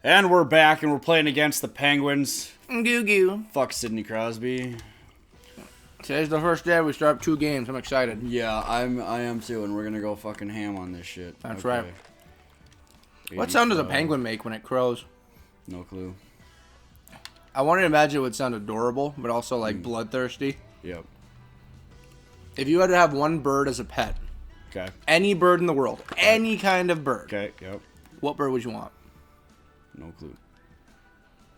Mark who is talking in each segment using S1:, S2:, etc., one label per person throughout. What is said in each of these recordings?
S1: And we're back, and we're playing against the Penguins.
S2: Goo goo.
S1: Fuck Sidney Crosby.
S2: Today's the first day we start 2 games. I'm excited.
S1: Yeah, I am too, and we're gonna go fucking ham on this shit.
S2: That's right. What sound does a penguin make when it crows?
S1: No clue.
S2: I want to imagine it would sound adorable, but also like bloodthirsty.
S1: Yep.
S2: If you had to have one bird as a pet,
S1: Okay.
S2: any bird in the world, any kind of bird,
S1: Okay, yep.
S2: what bird would you want?
S1: No clue.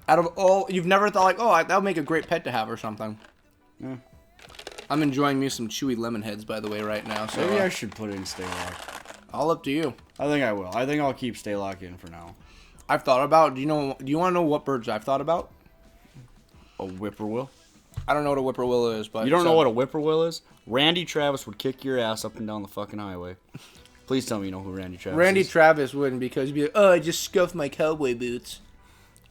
S2: Out of all, you've never thought like, oh, that would make a great pet to have or something.
S1: Yeah.
S2: I'm enjoying me some chewy lemon heads, by the way, right now. So
S1: Maybe I should put in Staylock.
S2: all up to you.
S1: I think I will. I think I'll keep Staylock in for now.
S2: I've thought about. Do you want to know what birds I've thought about?
S1: A whippoorwill?
S2: I don't know what a whippoorwill is, but
S1: You don't know what a whippoorwill is? Randy Travis would kick your ass up and down the fucking highway. Please tell me you know who Randy Travis
S2: Randy
S1: is.
S2: Travis wouldn't, because he'd be like, oh, I just scuffed my cowboy boots.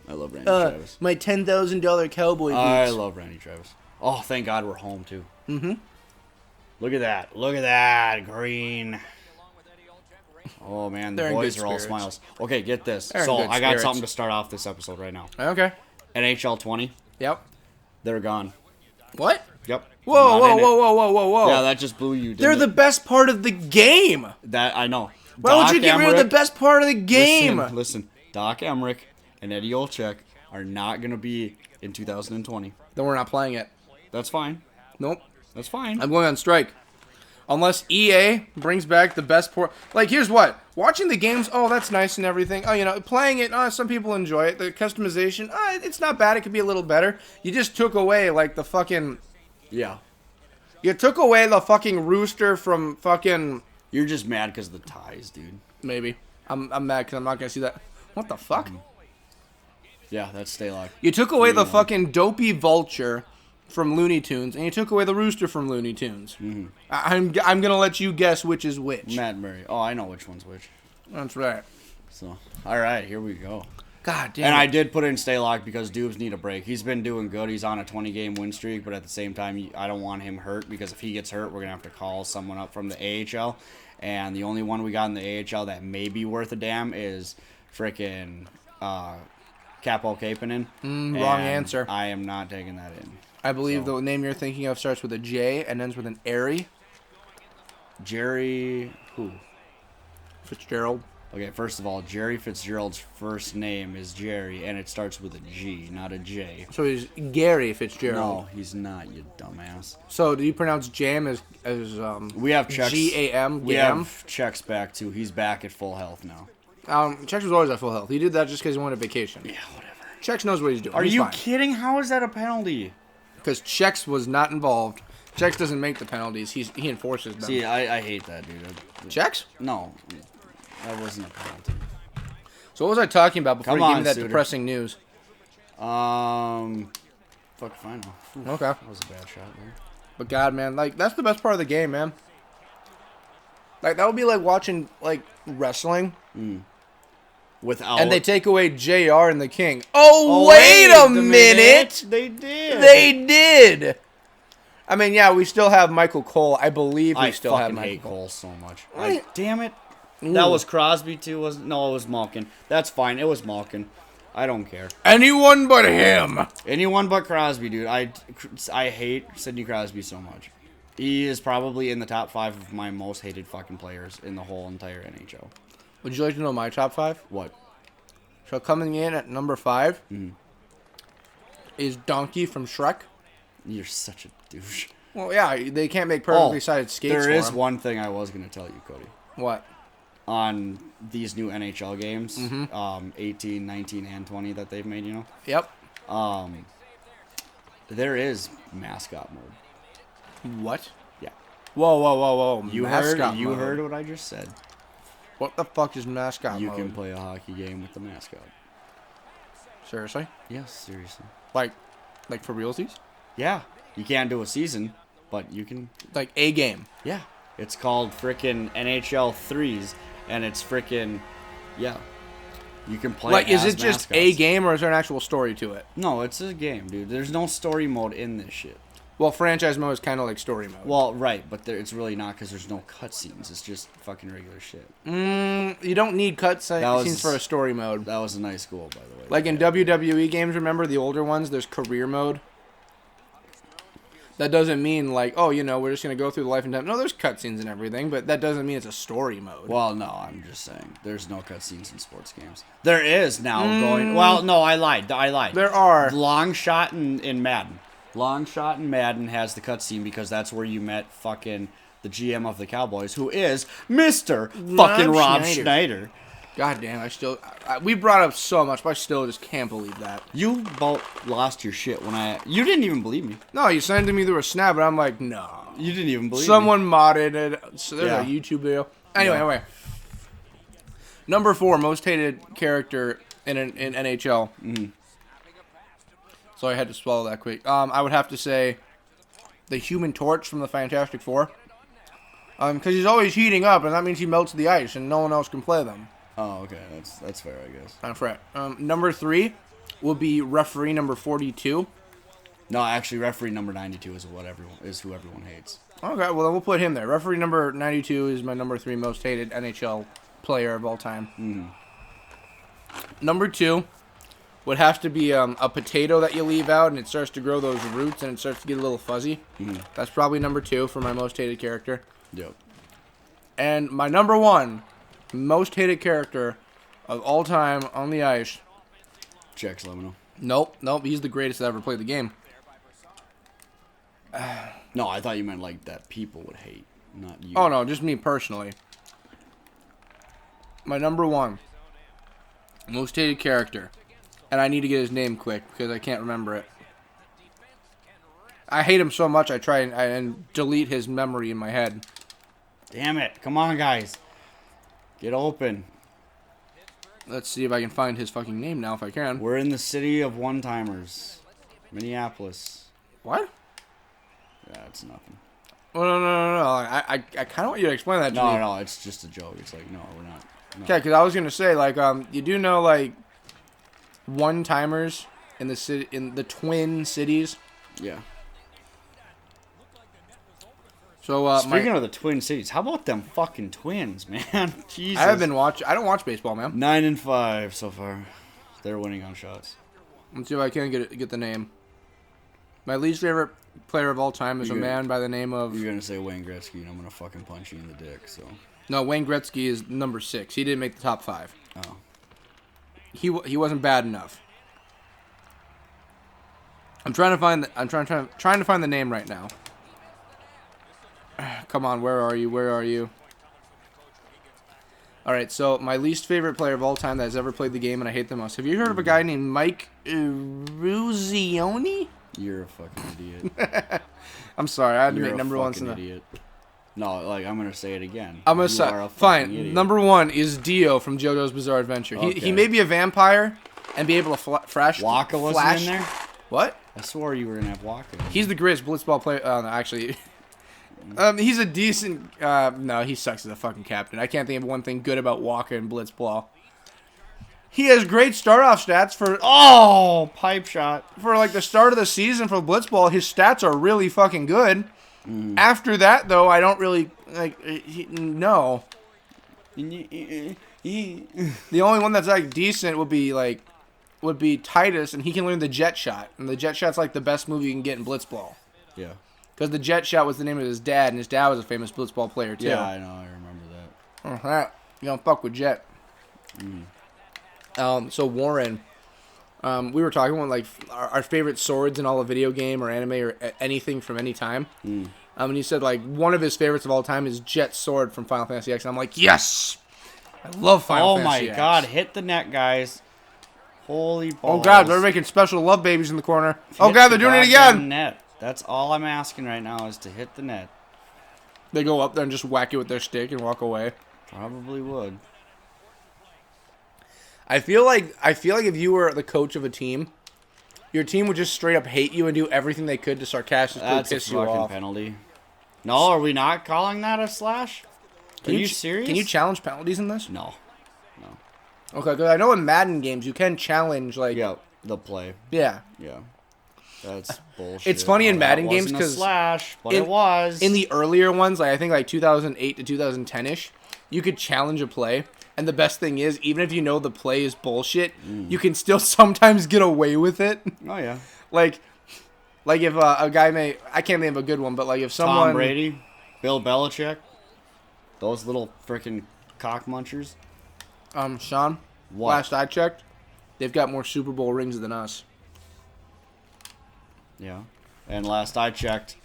S1: I love Randy Travis.
S2: My $10,000 cowboy boots.
S1: I love Randy Travis. Oh, thank God we're home, too.
S2: Mm-hmm.
S1: Look at that. Look at that. Green. Oh, man. The
S2: They're in
S1: boys
S2: good
S1: are all
S2: spirits.
S1: smiles. Okay, get this.
S2: They're in
S1: So,
S2: good
S1: I got
S2: spirits.
S1: something to start off this episode right now.
S2: Okay.
S1: NHL 20.
S2: Yep.
S1: They're gone.
S2: What?
S1: Yep.
S2: Whoa,
S1: Not
S2: whoa,
S1: in it.
S2: whoa, whoa, whoa, whoa, whoa.
S1: Yeah, that just blew you, didn't
S2: They're
S1: it?
S2: the best part of the game.
S1: That, I know.
S2: Why would you get rid of the best part of the game?
S1: Listen. Doc Emmerich and Eddie Olczyk are not going to be in 2020.
S2: Then we're not playing it.
S1: That's fine.
S2: Nope.
S1: That's fine.
S2: I'm going on strike. Unless EA brings back the best part. Like, here's what. Watching the games, oh, that's nice and everything. Oh, you know, playing it, oh, some people enjoy it. The customization, oh, it's not bad. It could be a little better. You just took away, like, the fucking...
S1: Yeah.
S2: You took away the fucking rooster from fucking...
S1: You're just mad because of the ties, dude.
S2: Maybe. I'm mad because I'm not going to see that. What the fuck?
S1: Yeah, that's Staylock.
S2: You took away the fucking dopey vulture from Looney Tunes, and you took away the rooster from Looney Tunes.
S1: Mm-hmm.
S2: I'm gonna let you guess which is which.
S1: Matt Murray. Oh, I know which one's which.
S2: That's right.
S1: So, all right, here we go.
S2: God damn.
S1: And I did put in Staylock because Dubes need a break. He's been doing good. He's on a 20-game win streak, but at the same time, I don't want him hurt because if he gets hurt, we're gonna have to call someone up from the AHL. And the only one we got in the AHL that may be worth a damn is frickin' Capo Kapanen.
S2: Wrong answer.
S1: I am not taking that in.
S2: I believe the name you're thinking of starts with a J and ends with an Airy.
S1: Jerry who?
S2: Fitzgerald.
S1: Okay, first of all, Jerry Fitzgerald's first name is Jerry, and it starts with a G, not a J.
S2: So he's Gary Fitzgerald.
S1: No, he's not, you dumbass.
S2: So do you pronounce Jam as
S1: We have Chex.
S2: G-A-M?
S1: We have Chex back, too. He's back at full health now.
S2: Chex was always at full health. He did that just because he wanted a vacation.
S1: Yeah, whatever.
S2: Chex knows what he's doing.
S1: Are
S2: He's
S1: you
S2: fine.
S1: kidding? How is that a penalty?
S2: Because Chex was not involved. Chex doesn't make the penalties. He enforces them.
S1: See, I hate that, dude.
S2: Chex?
S1: No, that wasn't a penalty.
S2: So what was I talking about before
S1: Come
S2: you gave
S1: on,
S2: me that
S1: Suter.
S2: depressing news?
S1: Fuck, final. Oof,
S2: Okay.
S1: That was a bad shot there.
S2: But God, man, like, that's the best part of the game, man. Like, that would be like watching, like, wrestling.
S1: Without...
S2: And they take away JR and the King. Oh, wait a minute!
S1: They did!
S2: They did! I mean, yeah, we still have Michael Cole. I believe we still have
S1: fucking
S2: Michael
S1: hate
S2: Cole.
S1: Cole so much.
S2: Right.
S1: Damn it.
S2: Ooh.
S1: That was Crosby, too, wasn't it? No, it was Malkin. That's fine. It was Malkin. I don't care.
S2: Anyone but him!
S1: Anyone but Crosby, dude. I hate Sidney Crosby so much. He is probably in the top 5 of my most hated fucking players in the whole entire NHL.
S2: Would you like to know my top 5?
S1: What?
S2: So coming in at number 5 is Donkey from Shrek.
S1: You're such a douche.
S2: Well, yeah, they can't make perfectly sided skates
S1: There
S2: for
S1: is
S2: him.
S1: one thing I was going to tell you, Cody.
S2: What?
S1: On these new NHL games, 18, 19, and 20 that they've made, you know?
S2: Yep.
S1: There is mascot mode.
S2: What?
S1: Yeah.
S2: Whoa, whoa, whoa, whoa.
S1: You
S2: mascot
S1: heard
S2: mode.
S1: heard what I just said.
S2: What the fuck is mascot
S1: You
S2: mode?
S1: can play a hockey game with the mascot.
S2: Seriously?
S1: Yes, seriously.
S2: Like for realsies?
S1: Yeah. You can't do a season, but you can.
S2: Like a game?
S1: Yeah. It's called frickin' NHL 3s, and it's frickin', yeah. You can play
S2: Like, is
S1: as
S2: it just
S1: mascots.
S2: a game, or is there an actual story to it?
S1: No, it's a game, dude. There's no story mode in this shit.
S2: Well, franchise mode is kind of like story mode.
S1: Well, right, but it's really not because there's no cutscenes. It's just fucking regular shit.
S2: You don't need cutscenes for a story mode.
S1: That was a nice goal, by the way.
S2: Like in WWE games, remember the older ones? There's career mode. That doesn't mean like, oh, you know, we're just gonna go through the life and death. No, there's cutscenes and everything, but that doesn't mean it's a story mode.
S1: Well, no, I'm just saying there's no cutscenes in sports games. There is now going. Well, no, I lied.
S2: There are.
S1: Long shot in Madden. Long shot in Madden has the cutscene because that's where you met fucking the GM of the Cowboys, who is Mr. fucking Rob Schneider.
S2: God damn, we brought up so much, but I still just can't believe that.
S1: You both lost your shit when you didn't even believe me.
S2: No, you sent it to me through a snap, and I'm like, no.
S1: You didn't even believe
S2: Someone
S1: me.
S2: modded it. So there's a YouTube video. Anyway. Number 4, most hated character in NHL.
S1: Mm-hmm.
S2: So I had to swallow that quick. I would have to say the Human Torch from the Fantastic Four. Because he's always heating up, and that means he melts the ice, and no one else can play them.
S1: Oh, okay. That's fair, I guess.
S2: That's right. Number 3 will be referee number 42.
S1: No, actually, referee number 92 is who everyone hates.
S2: Okay, well then we'll put him there. Referee number 92 is my number 3 most hated NHL player of all time.
S1: Mm-hmm.
S2: Number 2 would have to be a potato that you leave out, and it starts to grow those roots, and it starts to get a little fuzzy.
S1: Mm-hmm.
S2: That's probably number 2 for my most hated character.
S1: Yep.
S2: And my number 1 most hated character of all time on the ice.
S1: Chex, let me know.
S2: Nope. He's the greatest that ever played the game.
S1: No, I thought you meant like that people would hate, not you.
S2: Oh, no, just me personally. My number 1 most hated character. And I need to get his name quick because I can't remember it. I hate him so much I try and delete his memory in my head.
S1: Damn it. Come on, guys. Get open.
S2: Let's see if I can find his fucking name now if I can.
S1: We're in the city of one-timers. Minneapolis.
S2: What?
S1: Yeah, it's nothing.
S2: Oh, no. I kind of want you to explain that to me.
S1: No, it's just a joke. It's like, no, we're not. No.
S2: Okay, because I was going to say, like, you do know, like, one-timers in the city, in the Twin Cities?
S1: Yeah.
S2: So,
S1: speaking of the Twin Cities, how about them fucking Twins, man? Jesus.
S2: I don't watch baseball, man.
S1: 9-5 so far. They're winning on shots.
S2: Let's see if I can get the name. My least favorite player of all time is a man by the name of...
S1: You're going to say Wayne Gretzky, and I'm going to fucking punch you in the dick, so...
S2: No, Wayne Gretzky is number 6. He didn't make the top 5.
S1: Oh.
S2: He wasn't bad enough. I'm trying to find the name right now. Come on, where are you? Alright, so my least favorite player of all time that has ever played the game, and I hate the most. Have you heard of a guy named Mike Ruzioni?
S1: You're a fucking idiot.
S2: I'm sorry, I had to
S1: You're
S2: make number 1.
S1: You're a fucking idiot. No, like, I'm going to say it again.
S2: I'm going to say, fine,
S1: idiot.
S2: Number 1 is Dio from JoJo's Bizarre Adventure.
S1: Okay.
S2: He may be a vampire and be able to flash.
S1: Waka wasn't in there?
S2: What?
S1: I swore you were going to have Waka.
S2: He's the greatest blitzball player. No, actually... he's a decent... no, he sucks as a fucking captain. I can't think of one thing good about Walker and Blitzball. He has great start-off stats for...
S1: Oh, pipe shot.
S2: For, like, the start of the season for Blitzball, his stats are really fucking good. After that, though, I don't really... Like, no. The only one that's, like, decent would be Titus, and he can learn the jet shot. And the jet shot's, like, the best move you can get in Blitzball.
S1: Yeah.
S2: Because the jet shot was the name of his dad, and his dad was a famous blitzball player, too.
S1: Yeah, I know. I remember that.
S2: Uh-huh. You don't fuck with Jet. So, Warren, we were talking about, like, our favorite swords in all of video game or anime or anything from any time. And he said, like, one of his favorites of all time is Jet's sword from Final Fantasy X. And I'm like, yes! I love Final Fantasy X.
S1: Oh, my God. Hit the net, guys. Holy balls.
S2: Oh, God. They're making special love babies in the corner. Oh, God. They're doing it again.
S1: Net. That's all I'm asking right now is to hit the net.
S2: They go up there and just whack it with their stick and walk away.
S1: Probably would.
S2: I feel like if you were the coach of a team, your team would just straight up hate you and do everything they could to sarcastically piss you off.
S1: That's a fucking penalty. No, are we not calling that a slash? Are you serious?
S2: Can you challenge penalties in this?
S1: No.
S2: Okay, because I know in Madden games you can challenge, like...
S1: Yeah, the play.
S2: Yeah.
S1: Yeah. That's bullshit.
S2: It's funny in Madden
S1: that
S2: games
S1: wasn't a
S2: because
S1: slash, but it was.
S2: In the earlier ones, like I think like 2008 to 2010-ish, you could challenge a play. And the best thing is, even if you know the play is bullshit, you can still sometimes get away with it.
S1: Oh, yeah.
S2: Like if a guy I can't name a good one, but like if someone...
S1: Tom Brady, Bill Belichick, those little freaking cock munchers.
S2: Sean,
S1: What?
S2: last I checked, they've got more Super Bowl rings than us.
S1: Yeah. And last I checked,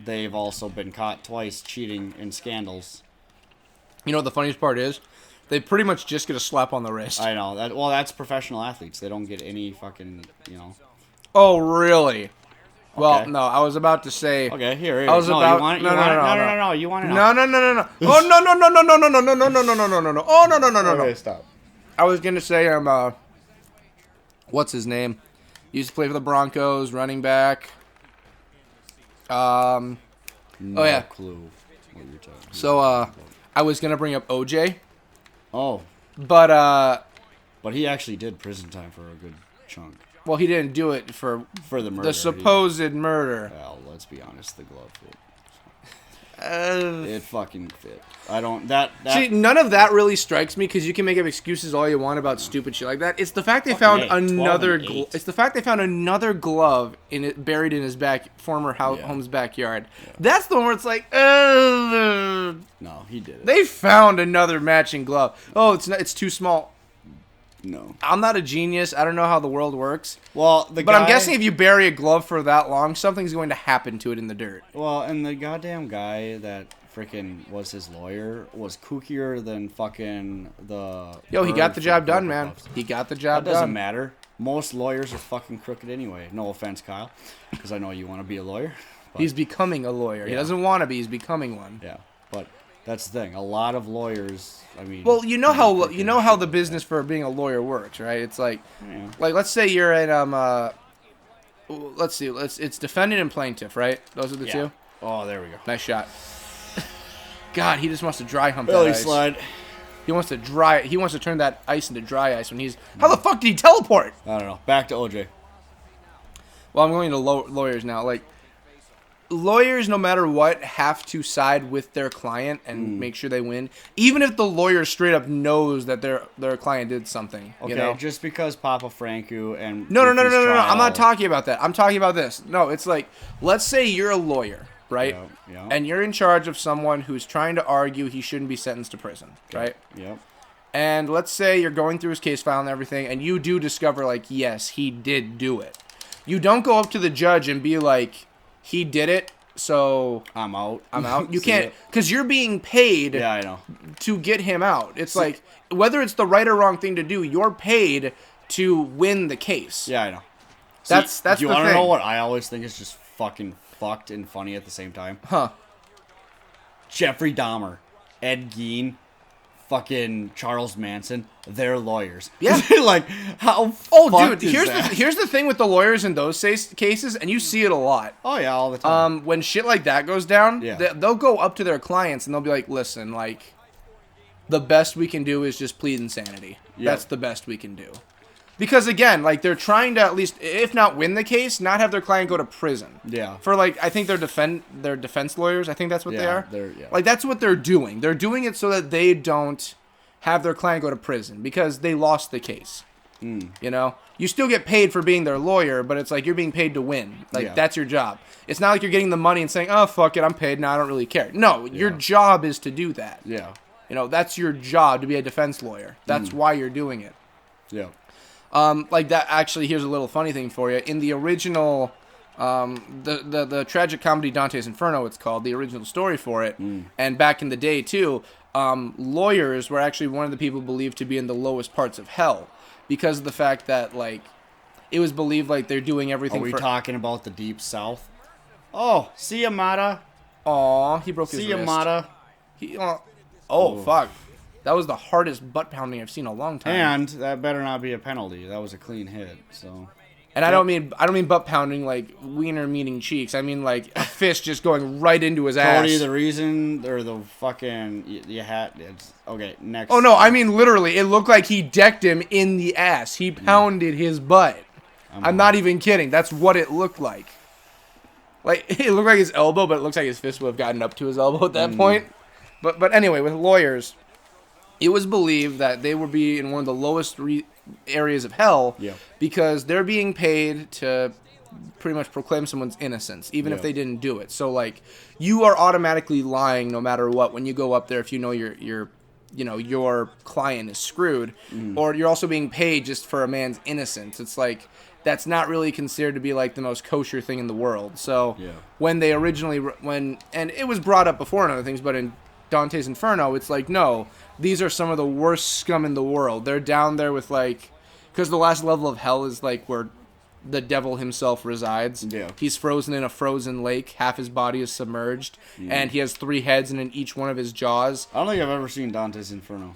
S1: they've also been caught twice cheating in scandals.
S2: You know what the funniest part is? They pretty much just get a slap on the wrist.
S1: I know. That's professional athletes. They don't get any fucking,
S2: Oh, really? Well,
S1: Okay.
S2: no, I was about to say...
S1: Okay, here.
S2: I was
S1: no,
S2: about...
S1: You want it?
S2: No.
S1: You want it now.
S2: No. Oh, no. Oh, no.
S1: Okay, stop.
S2: I was going to say, what's his name? He used to play for the Broncos, running back.
S1: No
S2: Oh, yeah.
S1: clue what you're talking about.
S2: So, I was going to bring up OJ,
S1: Oh,
S2: but,
S1: but he actually did prison time for a good chunk.
S2: well, he didn't do it for
S1: For the murder.
S2: the supposed murder.
S1: Well, let's be honest, the glove fit.
S2: Uh,
S1: It fucking fit. I don't... That
S2: See, none of that really strikes me because you can make up excuses all you want about stupid shit like that. It's the fact they found another. It's the fact they found another glove buried in his former home's backyard. Yeah. That's the one where it's like,
S1: No, he did it.
S2: they found another matching glove. Oh, it's too small.
S1: No.
S2: I'm not a genius. I don't know how the world works.
S1: Well,
S2: But I'm guessing if you bury a glove for that long, something's going to happen to it in the dirt.
S1: Well, and the goddamn guy that freaking was his lawyer was kookier than fucking the...
S2: Yo, he got the job done, man.
S1: Puffs.
S2: He got the job
S1: That doesn't
S2: done.
S1: matter. Most lawyers are fucking crooked anyway. No offense, Kyle, because I know you want to be a lawyer. But,
S2: He's becoming a lawyer. He
S1: Yeah.
S2: doesn't want to be. He's becoming one.
S1: yeah, but that's the thing. A lot of lawyers, I mean...
S2: Well, you know
S1: can be
S2: how the
S1: crooked.
S2: business for being a lawyer works, right? It's like
S1: Yeah.
S2: let's say you're in let's see, it's defendant and plaintiff, right? Those are the
S1: Yeah.
S2: two.
S1: Oh, there we go.
S2: Nice shot. God, he just wants to dry hump that
S1: Belly
S2: ice.
S1: slide.
S2: He wants to turn that ice into dry ice when he's. How the fuck did he teleport?
S1: I don't know. Back to OJ.
S2: Well, I'm going to lawyers now. Like, lawyers, no matter what, have to side with their client and make sure they win, even if the lawyer straight up knows that their client did something.
S1: Okay,
S2: You know?
S1: just because Papa Franco and...
S2: No.
S1: Goofy's
S2: I'm not
S1: trial-
S2: talking about that. I'm talking about this. No, it's like, let's say you're a lawyer, right?
S1: Yeah.
S2: And you're in charge of someone who's trying to argue he shouldn't be sentenced to prison, right?
S1: Yep.
S2: And let's say you're going through his case file and everything, and you do discover, like, yes, he did do it. You don't go up to the judge and be like, he did it, so
S1: I'm out.
S2: You
S1: See
S2: can't,
S1: it?
S2: because you're being paid
S1: Yeah, I know.
S2: to get him out. It's like, whether it's the right or wrong thing to do, you're paid to win the case.
S1: Yeah, I know.
S2: That's
S1: Do you
S2: the
S1: want to
S2: thing.
S1: know what I always think is just fucking fucked and funny at the same time?
S2: Huh.
S1: Jeffrey Dahmer, Ed Gein, fucking Charles Manson, they're lawyers.
S2: Yeah.
S1: Like, how
S2: Oh,
S1: fucked
S2: dude,
S1: is that?
S2: here's the thing with the lawyers in those cases, and you see it a lot.
S1: Oh, yeah, all the time.
S2: When shit like that goes down,
S1: Yeah.
S2: they'll go up to their clients and they'll be like, listen, like, the best we can do is just plead insanity.
S1: Yep.
S2: That's the best we can do. Because, again, like, they're trying to at least, if not win the case, not have their client go to prison.
S1: Yeah.
S2: For, like, I think they're defense lawyers. I think that's what they
S1: Yeah,
S2: are.
S1: yeah.
S2: Like, that's what they're doing. They're doing it so that they don't have their client go to prison because they lost the case. You know? You still get paid for being their lawyer, but it's like you're being paid to win. Like,
S1: Yeah.
S2: that's your job. It's not like you're getting the money and saying, oh, fuck it, I'm paid now, I don't really care. No, your job is to do that.
S1: Yeah.
S2: You know, that's your job, to be a defense lawyer. That's why you're doing it.
S1: Yeah.
S2: Like that, actually, here's a little funny thing for you. In the original, the tragic comedy Dante's Inferno, it's called, the original story for it, and back in the day, too, lawyers were actually one of the people believed to be in the lowest parts of hell because of the fact that, like, it was believed, like, they're doing everything
S1: Are we
S2: for...
S1: talking about the Deep South? Oh, see ya, Mata.
S2: Aw, he broke his
S1: See ya,
S2: wrist.
S1: Mata.
S2: Oh, fuck. That was the hardest butt pounding I've seen in a long time.
S1: And that better not be a penalty. That was a clean hit, so...
S2: And I don't mean butt pounding like wiener meeting cheeks. I mean like a fist just going right into his ass.
S1: Cody, the reason, or the fucking, you had, it's, okay, next.
S2: Oh no, I mean literally, it looked like he decked him in the ass. He pounded his butt. I'm not even kidding. That's what it looked like. Like, it looked like his elbow, but it looks like his fist would have gotten up to his elbow at that point. But anyway, with lawyers, it was believed that they would be in one of the lowest areas of hell because they're being paid to pretty much proclaim someone's innocence, even if they didn't do it. So, like, you are automatically lying no matter what when you go up there if you know your client is screwed, or you're also being paid just for a man's innocence. It's like, that's not really considered to be like the most kosher thing in the world. So when they originally, and it was brought up before in other things, but in Dante's Inferno, it's like, no, these are some of the worst scum in the world. They're down there with, like, because the last level of hell is like where the devil himself resides. Yeah. He's frozen in a frozen lake. Half his body is submerged, and he has 3 heads, and in each one of his jaws.
S1: I don't think I've ever seen Dante's Inferno.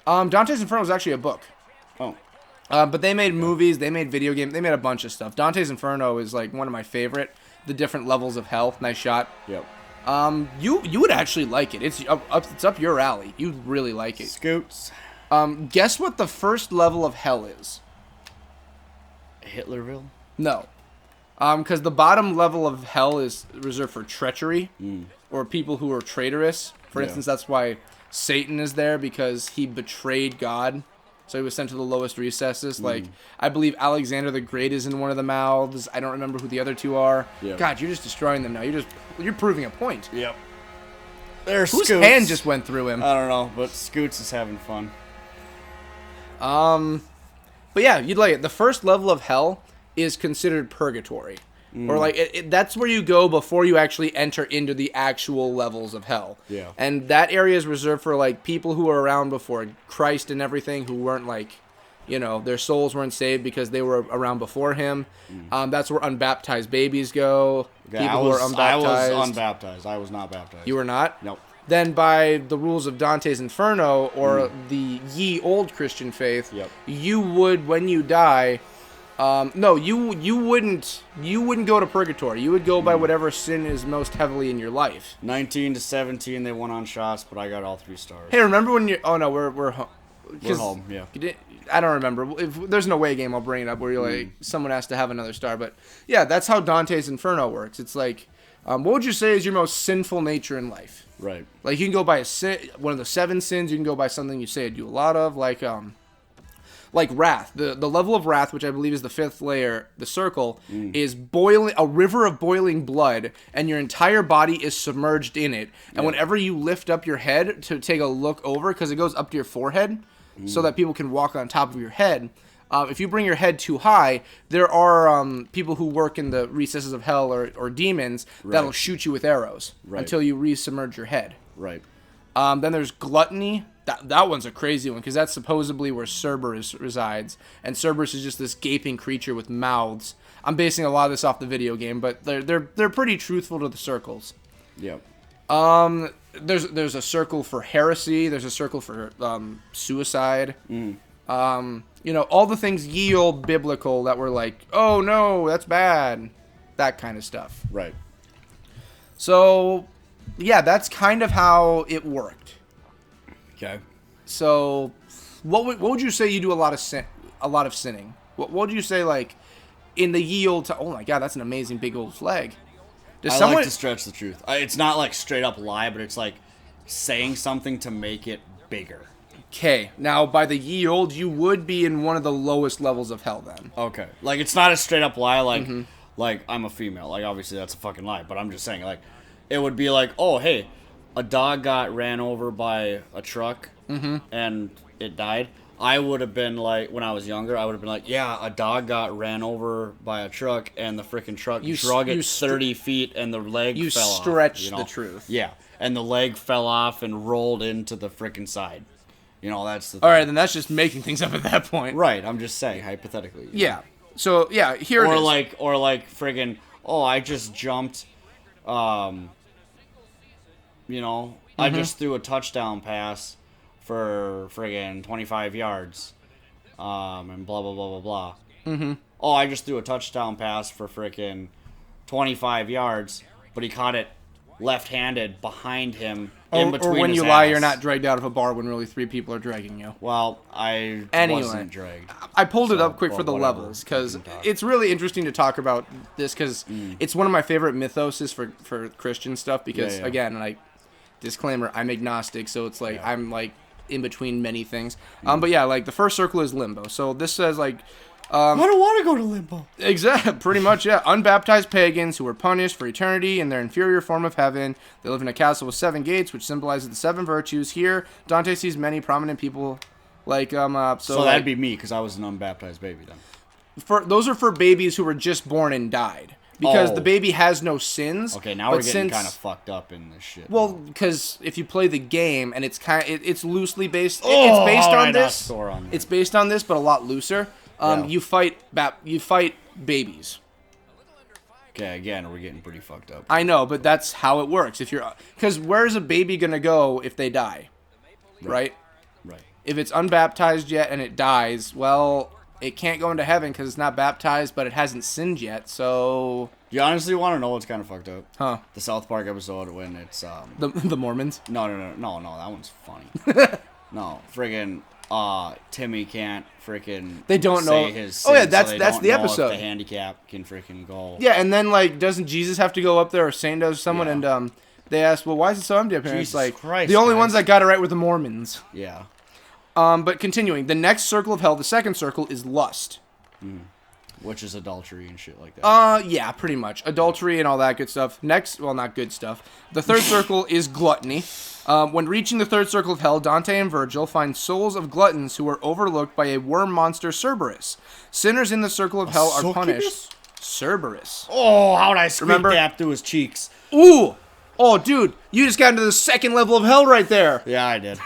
S2: Dante's Inferno is actually a book.
S1: Oh.
S2: But they made movies, they made video games, they made a bunch of stuff. Dante's Inferno is like one of my favorite. The different levels of hell. Nice shot.
S1: Yep.
S2: You would actually like it. It's up your alley. You'd really like it.
S1: Scoots.
S2: Guess what the first level of hell is?
S1: Hitlerville?
S2: No. Because the bottom level of hell is reserved for treachery or people who are traitorous. For instance, that's why Satan is there, because he betrayed God. So he was sent to the lowest recesses. Like, I believe Alexander the Great is in one of the mouths. I don't remember who the other 2 are. Yep. God, you're just destroying them now. You're proving a point.
S1: Yep. There's
S2: Whose
S1: Scoots.
S2: hand just went through him?
S1: I don't know, but Scoots is having fun.
S2: But yeah, you'd like it. The first level of hell is considered purgatory. Or like, that's where you go before you actually enter into the actual levels of hell. Yeah. And that area is reserved for, like, people who were around before Christ and everything, who weren't, like, their souls weren't saved because they were around before him. That's where unbaptized babies go.
S1: Okay, people who are unbaptized. I was unbaptized. I was not baptized.
S2: You were not?
S1: Nope.
S2: Then by the rules of Dante's Inferno, or the ye old Christian faith, you would, when you die... no, you wouldn't go to purgatory. You would go by whatever sin is most heavily in your life.
S1: 19 to 17, they won on shots, but I got all 3 stars.
S2: Hey, remember when you? Oh no, we're home.
S1: We're home. Yeah.
S2: I don't remember. If there's no way game, I'll bring it up where you're like someone has to have another star. But yeah, that's how Dante's Inferno works. It's like, what would you say is your most sinful nature in life?
S1: Right.
S2: Like, you can go by one of the 7 sins. You can go by something you say you do a lot of, like wrath. The level of wrath, which I believe is the 5th layer, the circle, is boiling, a river of boiling blood, and your entire body is submerged in it. And whenever you lift up your head to take a look over, because it goes up to your forehead, so that people can walk on top of your head, if you bring your head too high, there are people who work in the recesses of hell or demons that'll shoot you with arrows until you resubmerge your head.
S1: Right.
S2: Then there's gluttony. That one's a crazy one, because that's supposedly where Cerberus resides, and Cerberus is just this gaping creature with mouths. I'm basing a lot of this off the video game, but they're pretty truthful to the circles.
S1: Yep.
S2: There's a circle for heresy. There's a circle for suicide. All the things ye old biblical that were like, oh no, that's bad, that kind of stuff.
S1: Right.
S2: So, yeah, that's kind of how it worked.
S1: Okay.
S2: So, what would you say you do a lot of sinning? What would you say, like, in the ye old oh my god, that's an amazing big old flag.
S1: I like to stretch the truth. It's not like straight up lie, but it's like saying something to make it bigger.
S2: Okay, now by the ye old, you would be in one of the lowest levels of hell then.
S1: Okay, like it's not a straight up lie, like I'm a female. Like obviously that's a fucking lie, but I'm just saying, like, it would be like, oh hey, a dog got ran over by a truck and it died. I would have been like, when I was younger, I would have been like, yeah, a dog got ran over by a truck and the freaking truck drug it 30 feet and the leg fell off.
S2: You stretched the truth.
S1: Yeah, and the leg fell off and rolled into the freaking side. That's the thing.
S2: All right, then that's just making things up at that point.
S1: Right, I'm just saying, hypothetically.
S2: Yeah. So, yeah, here it is.
S1: Or like friggin', oh, I just jumped, I just threw a touchdown pass for friggin' 25 yards, and blah, blah, blah, blah, blah. Oh, I just threw a touchdown pass for friggin' 25 yards, but he caught it left-handed behind him in
S2: Or
S1: between
S2: when
S1: his
S2: you lie,
S1: ass.
S2: you're not dragged out of a bar when really 3 people are dragging you.
S1: Well, I
S2: Anyway,
S1: wasn't dragged.
S2: I pulled it
S1: So,
S2: up quick for the
S1: whatever.
S2: levels because
S1: We can talk.
S2: it's really interesting to talk about this because it's one of my favorite mythoses for Christian stuff because,
S1: Yeah.
S2: again, like, disclaimer, I'm agnostic, so it's like
S1: Yeah.
S2: I'm, like, in between many things. But yeah, like, the first circle is limbo. So this says, like,
S1: I don't want to go to limbo.
S2: exactly, pretty much, yeah. Unbaptized pagans who were punished for eternity in their inferior form of heaven. They live in a castle with 7 gates, which symbolizes the 7 virtues. Here, Dante sees many prominent people, like
S1: So
S2: like,
S1: that'd be me because I was an unbaptized baby then.
S2: those are for babies who were just born and died because
S1: Oh.
S2: the baby has no sins.
S1: Okay, now we're getting kind of fucked up in this shit.
S2: Well, because if you play the game and it's it's loosely based,
S1: Oh,
S2: it's based
S1: I
S2: on
S1: got
S2: this.
S1: sore on that.
S2: It's based on this, but a lot looser.
S1: Yeah.
S2: You fight babies.
S1: Okay, again, we're getting pretty fucked up.
S2: I know, but that's how it works. Because where's a baby gonna go if they die? Right?
S1: Right.
S2: If it's unbaptized yet and it dies, well, it can't go into heaven because it's not baptized, but it hasn't sinned yet. So,
S1: You honestly want to know what's kind of fucked up?
S2: huh?
S1: The South Park episode when it's
S2: The Mormons.
S1: no, that one's funny. No, friggin' Timmy can't freaking
S2: They don't
S1: say
S2: know.
S1: his
S2: Oh, yeah,
S1: sins,
S2: that's
S1: so they
S2: the
S1: don't know if
S2: episode.
S1: the handicap can freaking go.
S2: Yeah, and then like, doesn't Jesus have to go up there, or Saint does someone,
S1: Yeah.
S2: and they ask, well, why is it so empty up here? And it's
S1: Jesus
S2: like
S1: Christ,
S2: the only
S1: guys.
S2: ones that got it right were the Mormons.
S1: Yeah.
S2: But continuing, the next circle of hell, the second circle, is lust.
S1: Which is adultery and shit like that.
S2: Yeah, pretty much. Adultery and all that good stuff. Next, well, not good stuff. The third circle is gluttony. When reaching the third circle of hell, Dante and Virgil find souls of gluttons who are overlooked by a worm monster, Cerberus. Sinners in the circle of hell are
S1: succubus?
S2: punished. Cerberus.
S1: Oh, how'd I squeak
S2: Remember?
S1: that through his cheeks?
S2: Ooh! Oh, dude, you just got into the second level of hell right there.
S1: Yeah, I did.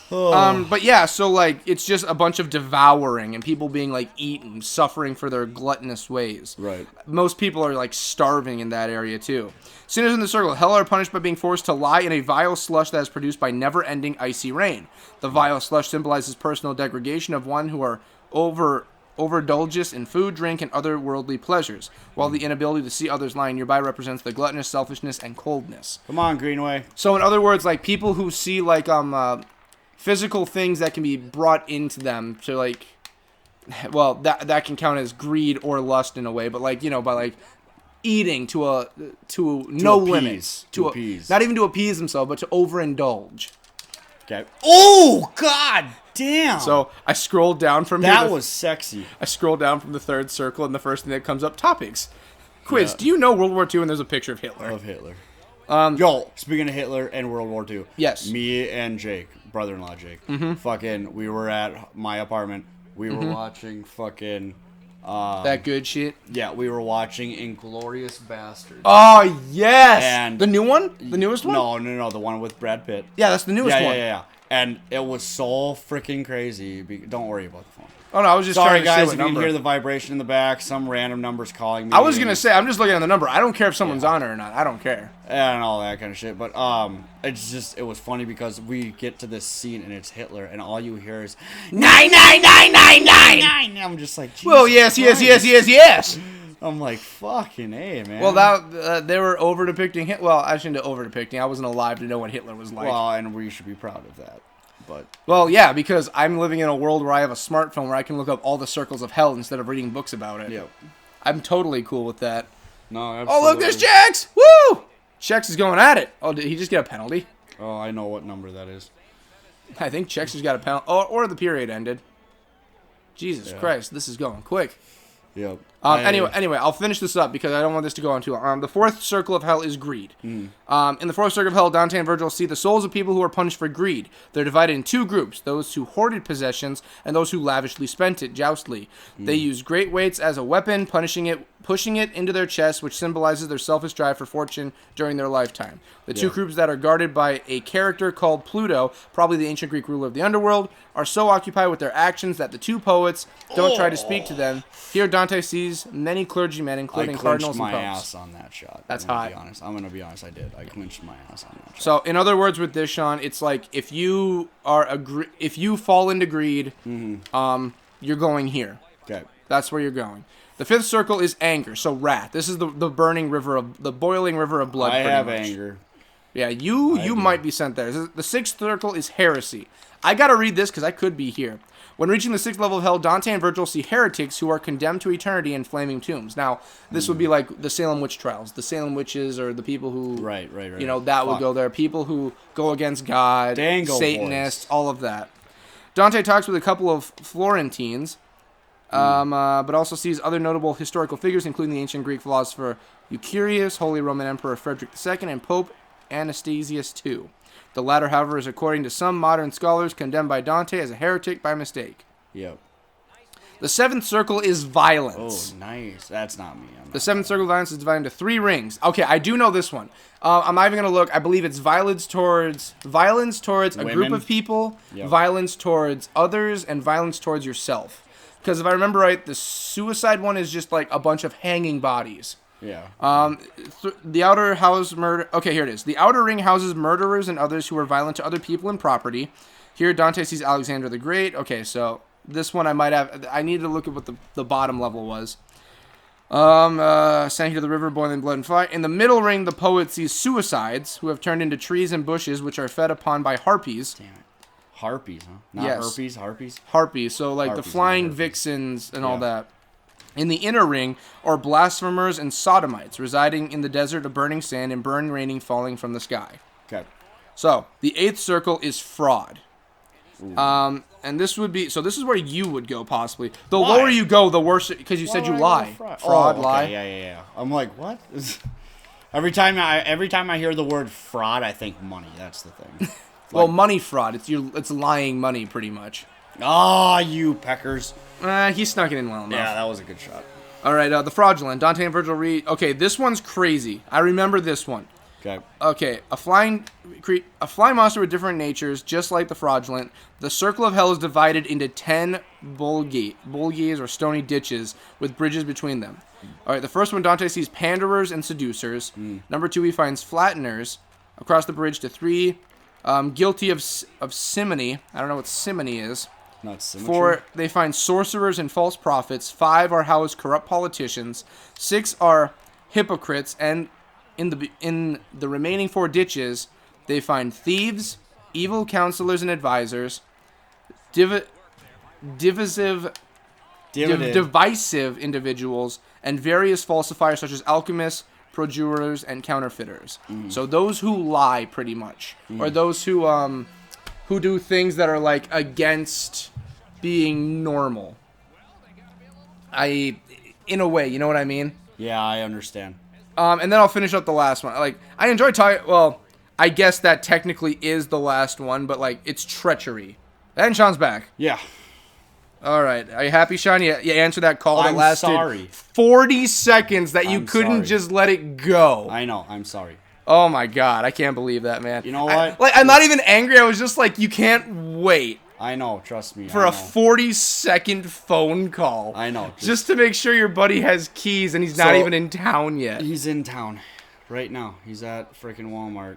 S2: But yeah, so like it's just a bunch of devouring and people being like eaten, suffering for their gluttonous ways.
S1: Right.
S2: Most people are like starving in that area too. Sinners in the circle of hell are punished by being forced to lie in a vile slush that is produced by never-ending icy rain. The vile slush symbolizes personal degradation of one who are overindulgent in food, drink, and other worldly pleasures, while the inability to see others lying nearby represents the gluttonous selfishness and coldness.
S1: Come on, Greenway.
S2: So in other words, like people who see like physical things that can be brought into them to like, well, that can count as greed or lust in a way, but like, you know, by like eating to no
S1: appease.
S2: limits,
S1: To appease.
S2: not even to appease themselves, but to overindulge.
S1: Okay. Oh, god damn.
S2: So I scrolled down from here.
S1: that was sexy.
S2: I scrolled down from the third circle, and the first thing that comes up, topics. Quiz,
S1: Yeah.
S2: do you know World War II and there's a picture of Hitler?
S1: Of Hitler. Yo, speaking of Hitler and World War II.
S2: Yes.
S1: Me and Jake, brother-in-law Jake, fucking, we were at my apartment. We were watching fucking,
S2: That good shit.
S1: yeah, we were watching Inglourious Bastards.
S2: Oh, yes!
S1: And-
S2: the new one? The newest one?
S1: No, the one with Brad Pitt.
S2: Yeah, that's the newest
S1: Yeah.
S2: one.
S1: And it was so freaking crazy. Don't worry about the phone.
S2: Oh, no, I was just
S1: Sorry,
S2: trying to
S1: guys,
S2: see
S1: if
S2: what
S1: you can
S2: number.
S1: hear the vibration in the back, some random number's calling me.
S2: I was going to say, I'm just looking at the number. I don't care if someone's on it or not. I don't care.
S1: And all that kind of shit. But it was funny because we get to this scene and it's Hitler, and all you hear is 99999. I'm just like, Jesus
S2: Well, yes.
S1: I'm like, fucking A, man.
S2: Well, they were over depicting Hitler. Well, I shouldn't have over depicting. I wasn't alive to know what Hitler was like.
S1: Well, and we should be proud of that. But
S2: Well, yeah, because I'm living in a world where I have a smartphone where I can look up all the circles of hell instead of reading books about it.
S1: yeah,
S2: I'm totally cool with that.
S1: no, absolutely.
S2: Oh, look, there's Chex! Woo! Chex is going at it. Oh, did he just get a penalty?
S1: Oh, I know what number that is.
S2: I think Chex has got a penalty. Or the period ended. Jesus
S1: Yeah.
S2: Christ, this is going quick.
S1: Yep.
S2: Anyway, I'll finish this up because I don't want this to go on too long. The fourth circle of hell is greed. In the fourth circle of hell, Dante and Virgil see the souls of people who are punished for greed. They're divided in 2 groups, those who hoarded possessions and those who lavishly spent it, joustly. They use great weights as a weapon, pushing it into their chests, which symbolizes their selfish drive for fortune during their lifetime. The 2 groups that are guarded by a character called Pluto, probably the ancient Greek ruler of the underworld, are so occupied with their actions that the 2 poets don't try to speak to them. Here Dante sees many clergymen,
S1: I
S2: including
S1: clinched
S2: cardinals
S1: my
S2: and popes.
S1: ass on that shot.
S2: That's
S1: I'm gonna
S2: hot.
S1: Be honest. I'm gonna be honest. I did. I clinched my ass on that shot.
S2: So, in other words, with this, Sean, it's like if you are if you fall into greed, you're going here.
S1: Okay.
S2: That's where you're going. The 5th circle is anger, so wrath. This is the burning river of the boiling river of blood.
S1: I
S2: pretty
S1: have
S2: much.
S1: anger.
S2: Yeah, you might be sent there. The sixth circle is heresy. I gotta read this because I could be here. When reaching the sixth level of hell, Dante and Virgil see heretics who are condemned to eternity in flaming tombs. Now, this would be like the Salem witch trials. The Salem witches are the people who,
S1: Right.
S2: you know, that would go there. People who go against God,
S1: Dango
S2: Satanists, all of that. Dante talks with a couple of Florentines, but also sees other notable historical figures, including the ancient Greek philosopher Eucherius, Holy Roman Emperor Frederick II, and Pope Anastasius II. The latter, however, is, according to some modern scholars, condemned by Dante as a heretic by mistake.
S1: Yep.
S2: The seventh circle is violence.
S1: Oh, nice. That's not me.
S2: The seventh circle of violence is divided into 3 rings. Okay, I do know this one. I'm not even going to look. I believe it's violence towards a group of people, violence towards others, and violence towards yourself. Because if I remember right, the suicide one is just like a bunch of hanging bodies.
S1: Yeah.
S2: The outer house murder. Okay, here it is. The outer ring houses murderers and others who are violent to other people and property. Here, Dante sees Alexander the Great. Okay, so this one I might have. I need to look at what the bottom level was. Sank to the river, boiling blood and fire. In the middle ring, the poet sees suicides who have turned into trees and bushes, which are fed upon by harpies.
S1: Damn it. Harpies, huh? Not
S2: Yes.
S1: herpes, harpies?
S2: Harpies, so like the
S1: Harpies,
S2: flying
S1: not herpes.
S2: vixens and all that. In the inner ring are blasphemers and sodomites, residing in the desert of burning sand and burning raining falling from the sky.
S1: Okay.
S2: So, the 8th circle is fraud. And this would be, so this is where you would go possibly. The
S1: Why?
S2: lower you go, the worse, because you said you lie. Fraud,
S1: okay,
S2: lie.
S1: Yeah. I'm like, what? every time I hear the word fraud, I think money. That's the thing.
S2: Well, money fraud. It's lying money, pretty much.
S1: Ah, you peckers.
S2: He snuck it in well enough.
S1: Yeah, that was a good shot.
S2: All right, the fraudulent. Dante and Virgil read. Okay, this one's crazy. I remember this one.
S1: Okay.
S2: Okay, a flying monster with different natures, just like the fraudulent. The circle of hell is divided into 10 bulgies or stony ditches with bridges between them. All right, the first one, Dante sees panderers and seducers. Number 2, he finds flatteners across the bridge to 3, guilty of simony. I don't know what simony is.
S1: Not symmetry.
S2: 4, they find sorcerers and false prophets. 5 are housed corrupt politicians. 6 are hypocrites, and in the remaining 4 ditches, they find thieves, evil counselors and advisors, divisive individuals, and various falsifiers such as alchemists, perjurers, and counterfeiters. So those who lie, pretty much, or those who do things that are like against being normal. In a way, you know what I mean?
S1: Yeah, I understand.
S2: And then I'll finish up the last one. Like, I enjoy talking. Well, I guess that technically is the last one, but like, it's treachery. And Sean's back.
S1: Yeah.
S2: All right. Are you happy, Sean? You answered that call that
S1: I'm
S2: lasted
S1: sorry.
S2: 40 seconds that you
S1: I'm
S2: couldn't
S1: sorry.
S2: just let it go.
S1: I know. I'm sorry.
S2: Oh my God. I can't believe that, man.
S1: You know what?
S2: I'm not even angry. I was just like, you can't wait
S1: I know. Trust me.
S2: for
S1: I
S2: a
S1: know.
S2: 40-second phone call.
S1: I know.
S2: Just to make sure your buddy has keys and he's not even in town yet.
S1: He's in town right now. He's at freaking Walmart.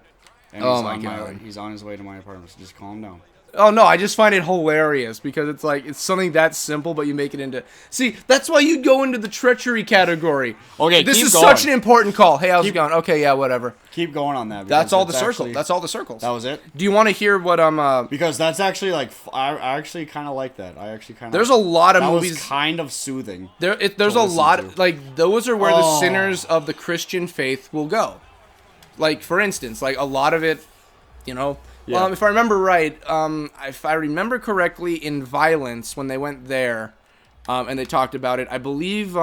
S1: And
S2: Oh
S1: he's
S2: my
S1: on
S2: God.
S1: He's on his way to my apartment. So just calm down.
S2: Oh no, I just find it hilarious because it's like it's something that simple, but you make it into. See, that's why you go into the treachery category.
S1: Okay,
S2: this
S1: keep
S2: is
S1: going.
S2: such an important call. Hey, how's it going? Okay, yeah, whatever.
S1: Keep going on that.
S2: That's
S1: because
S2: all the
S1: it's
S2: circle.
S1: actually-
S2: That's all the circles.
S1: That was it.
S2: Do you want to hear what
S1: Because that's actually like I actually kind of like that. I actually kind of.
S2: There's a lot of
S1: that
S2: movies.
S1: was kind of soothing.
S2: There's a
S1: listen
S2: lot
S1: to.
S2: like those are where the
S1: Oh.
S2: sinners of the Christian faith will go. Like for instance, like a lot of it, you know.
S1: Yeah.
S2: If I remember right, if I remember correctly, in Violence when they went there, and they talked about it, I believe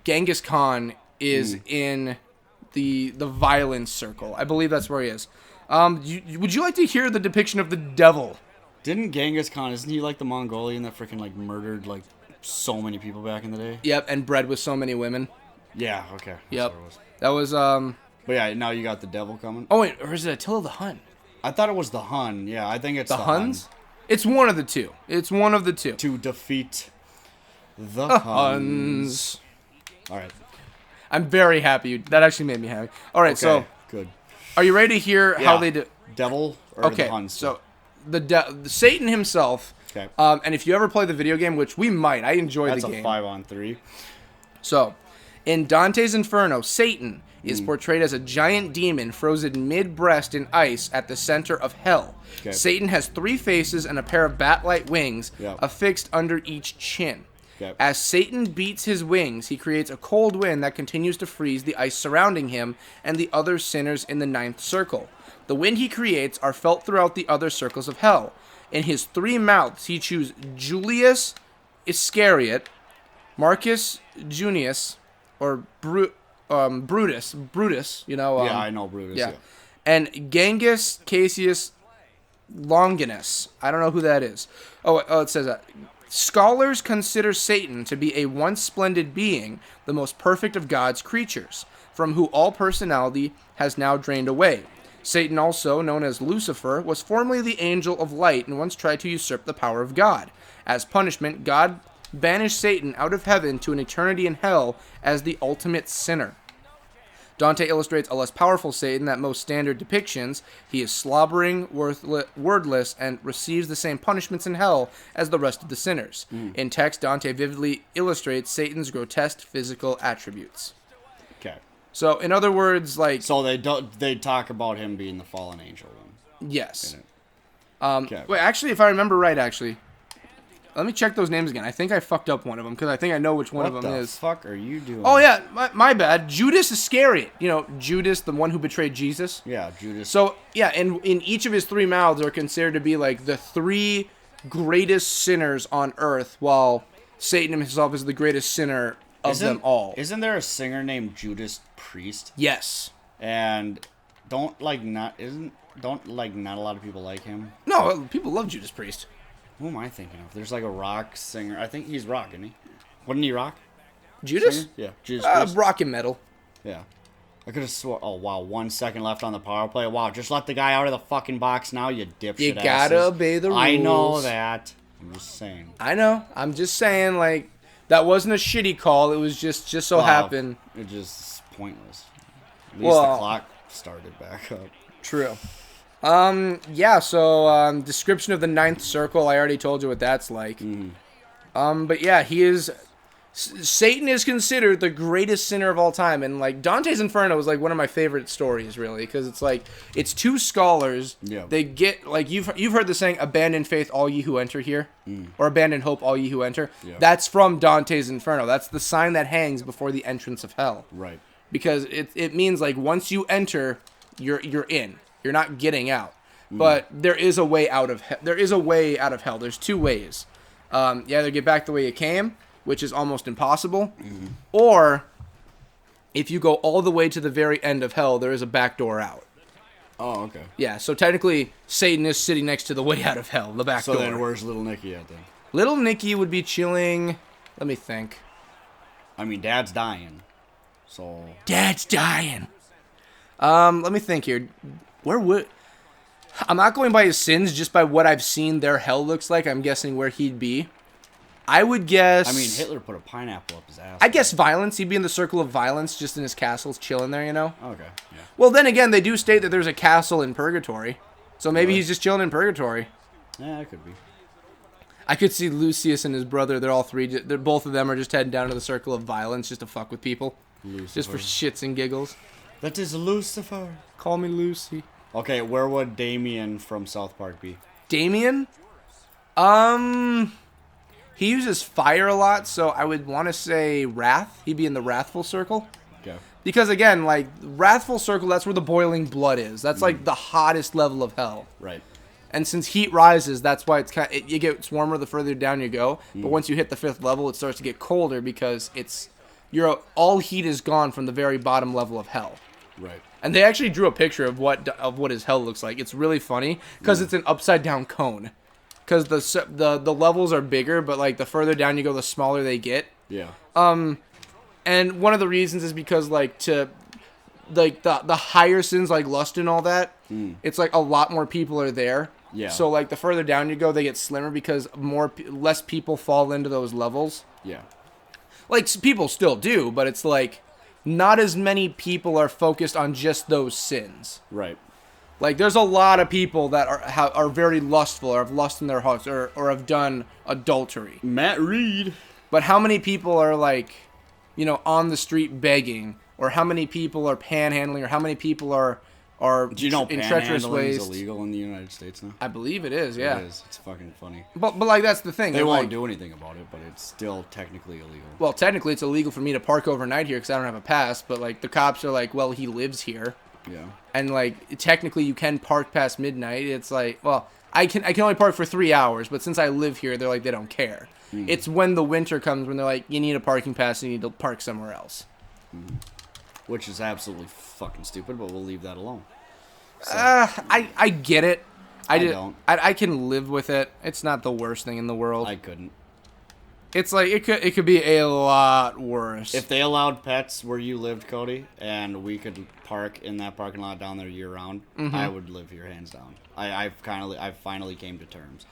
S2: Genghis Khan is in the Violence circle. I believe that's where he is. Would you like to hear the depiction of the devil?
S1: Didn't Genghis Khan? Isn't he like the Mongolian that freaking like murdered like so many people back in the day?
S2: Yep, and bred with so many women.
S1: Yeah. Okay. That's
S2: Yep,
S1: what it was.
S2: that was
S1: But yeah, now you got the devil coming.
S2: Oh wait, or is it Attila the Hun?
S1: I thought it was the Hun. Yeah, I think it's
S2: The Huns? It's one of the two. It's one of the two.
S1: To defeat the Huns.
S2: Huns.
S1: All right.
S2: I'm very happy. That actually made me happy. All right,
S1: Okay.
S2: so
S1: Good.
S2: are you ready to hear how
S1: Yeah.
S2: they do?
S1: Devil or
S2: Okay,
S1: the Huns?
S2: so the Satan himself.
S1: Okay.
S2: And if you ever play the video game, which we might, I enjoy
S1: That's
S2: the
S1: a
S2: game.
S1: 5-on-3.
S2: So, In Dante's Inferno, Satan is portrayed as a giant demon frozen mid-breast in ice at the center of hell.
S1: Okay.
S2: Satan has 3 faces and a pair of bat-like wings
S1: Yep.
S2: affixed under each chin.
S1: Okay.
S2: As Satan beats his wings, he creates a cold wind that continues to freeze the ice surrounding him and the other sinners in the 9th circle. The wind he creates are felt throughout the other circles of hell. In his 3 mouths, he chews Julius Iscariot, Marcus Junius, or Brutus, you know.
S1: Yeah, I know Brutus.
S2: Yeah.
S1: Yeah.
S2: And Genghis Cassius Longinus. I don't know who that is. Oh, it says that. Scholars consider Satan to be a once splendid being, the most perfect of God's creatures, from whom all personality has now drained away. Satan, also known as Lucifer, was formerly the angel of light and once tried to usurp the power of God. As punishment, God banished Satan out of heaven to an eternity in hell as the ultimate sinner. Dante illustrates a less powerful Satan than most standard depictions. He is slobbering, wordless, and receives the same punishments in hell as the rest of the sinners. In text, Dante vividly illustrates Satan's grotesque physical attributes.
S1: Okay.
S2: So, in other words, like...
S1: So they talk about him being the fallen angel then.
S2: Yes.
S1: Okay.
S2: Wait, actually, if I remember right, let me check those names again. I think I fucked up one of them, because I think I know which one of them
S1: What the
S2: is.
S1: fuck are you doing?
S2: Oh, yeah, my bad. Judas Iscariot. You know, Judas, the one who betrayed Jesus.
S1: Yeah, Judas.
S2: So, yeah, and in each of his 3 mouths are considered to be, like, the 3 greatest sinners on earth, while Satan himself is the greatest sinner of them all.
S1: Isn't there a singer named Judas Priest?
S2: Yes.
S1: And don't not a lot of people like him?
S2: No, people love Judas Priest.
S1: Who am I thinking of? There's like a rock singer. I think he's rock, isn't he? Wouldn't he rock?
S2: Judas?
S1: Singer? Yeah, Judas Priest.
S2: Rock and metal.
S1: Yeah. I could have swore. Oh, wow. 1 second left on the power play. Wow, just let the guy out of the fucking box now, you dipshit
S2: You gotta
S1: asses.
S2: obey the rules.
S1: I know that. I'm just saying.
S2: I know. I'm just saying, like, that wasn't a shitty call. It was just so happened.
S1: It just pointless. At least the clock started back up.
S2: True. Yeah, so, description of the 9th circle, I already told you what that's like. But yeah, Satan is considered the greatest sinner of all time, and, like, Dante's Inferno is, like, one of my favorite stories, really, because it's, like, it's 2 scholars, they get, like, you've heard the saying, abandon faith, all ye who enter here, or abandon hope, all ye who enter, that's from Dante's Inferno, that's the sign that hangs before the entrance of hell.
S1: Right.
S2: Because it means, like, once you enter, you're in. You're not getting out. But there is a way out of hell. There's 2 ways. You either get back the way you came, which is almost impossible, or if you go all the way to the very end of hell, there is a back door out.
S1: Oh, okay.
S2: Yeah, so technically, Satan is sitting next to the way out of hell, the back door.
S1: So then where's Little Nicky at then?
S2: Little Nicky would be chilling... Let me think.
S1: I mean, Dad's dying. So...
S2: Dad's dying! Let me think here. Where would... I'm not going by his sins, just by what I've seen their hell looks like. I'm guessing where he'd be. I would guess...
S1: I mean, Hitler put a pineapple up his ass.
S2: I guess violence. He'd be in the circle of violence, just in his castles, chilling there, you know?
S1: Okay, yeah.
S2: Well, then again, they do state that there's a castle in purgatory. So maybe he's just chilling in purgatory.
S1: Yeah, it could be.
S2: I could see Lucius and his brother, both of them are just heading down to the circle of violence just to fuck with people.
S1: Lucifer.
S2: Just for shits and giggles.
S1: That is Lucifer.
S2: Call me Lucy.
S1: Okay, where would Damien from South Park be?
S2: Damien? He uses fire a lot, so I would want to say Wrath. He'd be in the Wrathful Circle.
S1: Okay.
S2: Because, again, like, Wrathful Circle, that's where the boiling blood is. That's, like, the hottest level of hell.
S1: Right.
S2: And since heat rises, that's why it gets warmer the further down you go. But once you hit the 5th level, it starts to get colder because all heat is gone from the very bottom level of hell.
S1: Right.
S2: And they actually drew a picture of what his hell looks like. It's really funny because it's an upside down cone. Because the levels are bigger, but like the further down you go, the smaller they get.
S1: Yeah.
S2: And one of the reasons is because the higher sins like lust and all that, it's like a lot more people are there.
S1: Yeah.
S2: So like the further down you go, they get slimmer because less people fall into those levels.
S1: Yeah.
S2: Like people still do, but it's like not as many people are focused on just those sins.
S1: Right.
S2: Like there's a lot of people that are very lustful or have lust in their hearts or have done adultery.
S1: Matt Reed.
S2: But how many people are like, on the street begging, or how many people are panhandling, or how many people are
S1: Do you know
S2: in treacherous
S1: panhandling
S2: ways.
S1: is illegal in the United States now?
S2: I believe it is, yeah.
S1: It is. It's fucking funny.
S2: But like that's the thing.
S1: They won't
S2: like,
S1: do anything about it, but it's still technically illegal.
S2: Well, technically it's illegal for me to park overnight here because I don't have a pass. But like the cops are like, well, he lives here,
S1: Yeah.
S2: and like technically you can park past midnight. It's like, well, I can only park for 3 hours, but since I live here, they're like they don't care. It's when the winter comes when they're like, you need a parking pass and you need to park somewhere else.
S1: Which is absolutely fucking stupid, but we'll leave that alone. So,
S2: I get it.
S1: I don't.
S2: I can live with it. It's not the worst thing in the world.
S1: I couldn't.
S2: It's like it could be a lot worse.
S1: If they allowed pets where you lived, Cody, and we could park in that parking lot down there year round, I would live here hands down. I finally came to terms.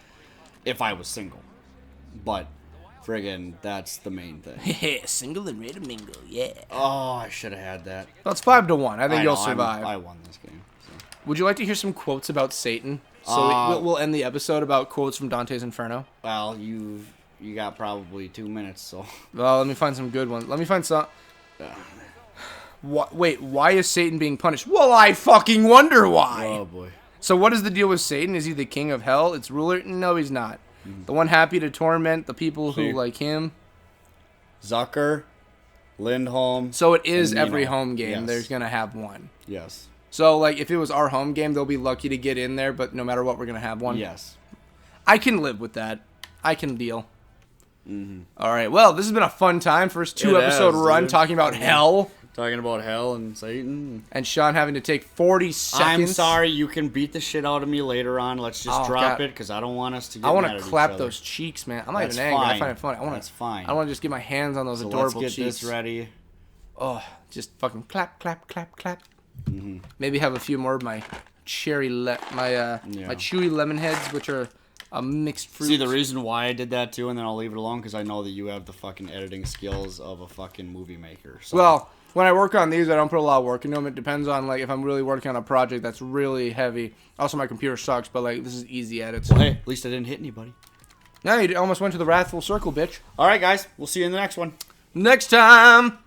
S1: If I was single, but friggin' that's the main thing.
S2: Single and ready to mingle, yeah.
S1: Oh, I should have had that.
S2: Well, it's 5-1. I think you'll
S1: know,
S2: survive.
S1: I won this game. So.
S2: Would you like to hear some quotes about Satan? So we'll end the episode about quotes from Dante's Inferno.
S1: Well, you got probably 2 minutes, so.
S2: Well, let me find some good ones. Let me find some. Wait, why is Satan being punished? Well, I fucking wonder why.
S1: Oh boy.
S2: So what is the deal with Satan? Is he the king of hell? Its ruler? No, he's not. The one happy to torment the people who like him.
S1: Zucker, Lindholm.
S2: So it is
S1: and
S2: every
S1: Nino.
S2: home game.
S1: Yes.
S2: There's going to have one.
S1: Yes.
S2: So, like, if it was our home game, they'll be lucky to get in there, but no matter what, we're going to have one.
S1: Yes.
S2: I can live with that. I can deal. All right. Well, this has been a fun time. First two-episode run
S1: dude.
S2: talking about hell.
S1: Talking about hell and Satan.
S2: And Sean having to take 40 seconds.
S1: I'm sorry. You can beat the shit out of me later on. Let's just drop
S2: God.
S1: it because I don't want us to get
S2: I want
S1: mad
S2: to
S1: at
S2: clap
S1: each other.
S2: those cheeks, man. I'm not
S1: That's
S2: even angry. I
S1: fine.
S2: find it funny.
S1: That's fine.
S2: I want to just get my hands on those
S1: So
S2: adorable
S1: let's get
S2: cheeks.
S1: this ready.
S2: Oh, just fucking clap, clap, clap, clap. Maybe have a few more of my my chewy lemon heads, which are a mixed fruit.
S1: See, the reason why I did that too, and then I'll leave it alone, because I know that you have the fucking editing skills of a fucking movie maker. So.
S2: Well, when I work on these, I don't put a lot of work into them. It depends on, like, if I'm really working on a project that's really heavy. Also, my computer sucks, but, like, this is easy edits.
S1: Well, hey, at least I didn't hit anybody.
S2: No, you almost went to the wrathful circle, bitch.
S1: All right, guys. We'll see you in the next one.
S2: Next time!